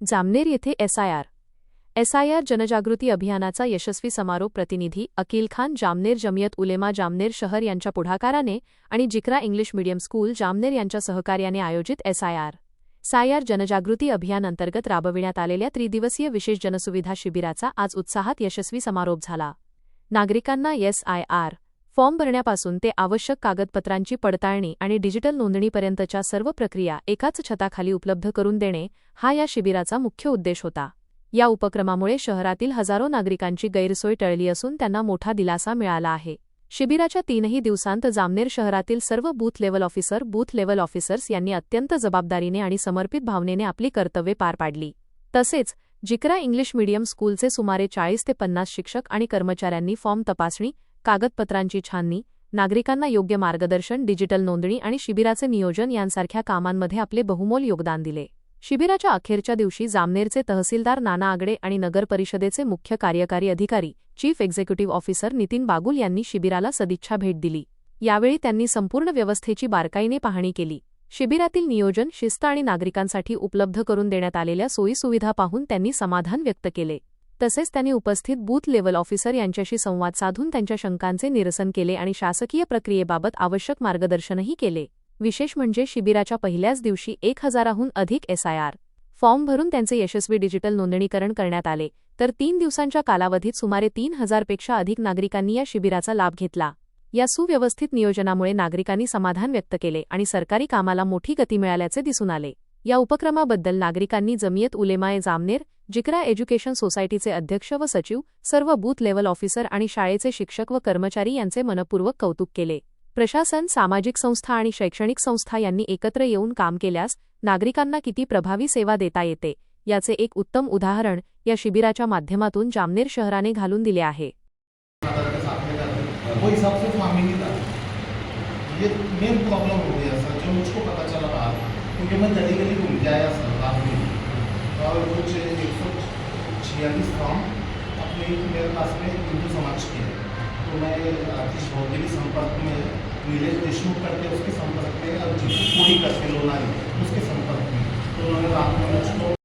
जामनेर येथे एसआयआर जनजागृती अभियानाचा यशस्वी समारोप प्रतिनिधी अकील खान जामनेर जमियत उलेमा जामनेर शहर यांच्या पुढाकाराने आणि जिक्रा इंग्लिश मीडियम स्कूल जामनेर यांच्या सहकार्याने आयोजित एसआयआर जनजागृती अभियान अंतर्गत राबविण्यात आलेल्या त्रिदिवसीय विशेष जनसुविधा शिबिराचा आज उत्साहात यशस्वी समारोप झाला। नागरिकांना एसआयआर फॉर्म भरण्यापासून ते आवश्यक कागदपत्रांची पडताळणी आणि डिजिटल नोंदणीपर्यंतच्या सर्व प्रक्रिया एकाच छताखाली उपलब्ध करून देणे हा या शिबिराचा मुख्य उद्देश होता। या उपक्रमामुळे शहरातील हजारो नागरिकांची गैरसोय टळली असून त्यांना मोठा दिलासा मिळाला आहे। शिबिराच्या 3ही दिवसांत जामनेर शहरातील सर्व बूथ लेव्हल ऑफिसर्स यांनी अत्यंत जबाबदारीने आणि समर्पित भावनेने आपली कर्तव्ये पार पाडली। तसेच जिक्रा इंग्लिश मीडियम स्कूलचे सुमारे 40 ते 50 शिक्षक आणि कर्मचाऱ्यांनी फॉर्म तपासणी, कागदपत्रांची छाननी, नागरिकांना योग्य मार्गदर्शन, डिजिटल नोंदणी आणि शिबिराचे नियोजन यांसारख्या कामांमध्ये आपले बहुमोल योगदान दिले। शिबिराच्या अखेरच्या दिवशी जामनेरचे तहसीलदार नाना आगडे आणि नगर परिषदेचे मुख्य कार्यकारी अधिकारी chief executive officer Nitin Bagul यांनी शिबिराला सदिच्छा भेट दिली। यावेळी त्यांनी संपूर्ण व्यवस्थेची बारकाईने पाहणी केली। शिबिरातील नियोजन, शिस्त आणि नागरिकांसाठी उपलब्ध करून देण्यात आलेल्या सोयीसुविधा पाहून त्यांनी समाधान व्यक्त केले। तसेच त्यांनी उपस्थित बूथ लेव्हल ऑफिसर यांच्याशी संवाद साधून त्यांच्या शंकांचे निरसन केले आणि शासकीय प्रक्रियेबाबत आवश्यक मार्गदर्शनही केले। विशेष म्हणजे शिबिराच्या पहिल्याच दिवशी 1000हून अधिक एसआयआर फॉर्म भरून त्यांचे यशस्वी डिजिटल नोंदणीकरण करण्यात आले, तर 3 दिवसांच्या कालावधीत सुमारे 3000 पेक्षा अधिक नागरिकांनी या शिबिराचा लाभ घेतला। या सुव्यवस्थित नियोजनामुळे नागरिकांनी समाधान व्यक्त केले आणि सरकारी कामाला मोठी गती मिळाल्याचे दिसून आले। या उपक्रमाबद्दल नागरिकांनी जमियत उलेमाए जामनेर, जिक्रा एज्युकेशन सोसायटीचे अध्यक्ष व सचिव, सर्व बूथ लेव्हल ऑफिसर आणि शाळेचे शिक्षक व कर्मचारी यांचे मनपूर्वक कौतुक केले। प्रशासन, सामाजिक संस्था आणि शैक्षणिक संस्था यांनी एकत्र येऊन काम केल्यास नागरिकांना किती प्रभावी सेवा देता येते याचे एक उत्तम उदाहरण या शिबिराच्या माध्यमातून जामनेर शहराने घालून दिले आहे। वो हिसाब से फार्मिंग ही था। ये मेन प्रॉब्लम हो गया सर, जो मुझको पता चला बाहर, क्योंकि मैं गली गली घूम के आया सर रात में, और कुछ 146 फॉर्म अपने मेरे पास में हिंदू समाज के हैं। तो मैं आतिश भाव के भी संपर्क में, नीलेश देशमुख करके उसके संपर्क में, और जिसको पूरी करके लोनारी उसके संपर्क में, तो उन्होंने रात में मुझको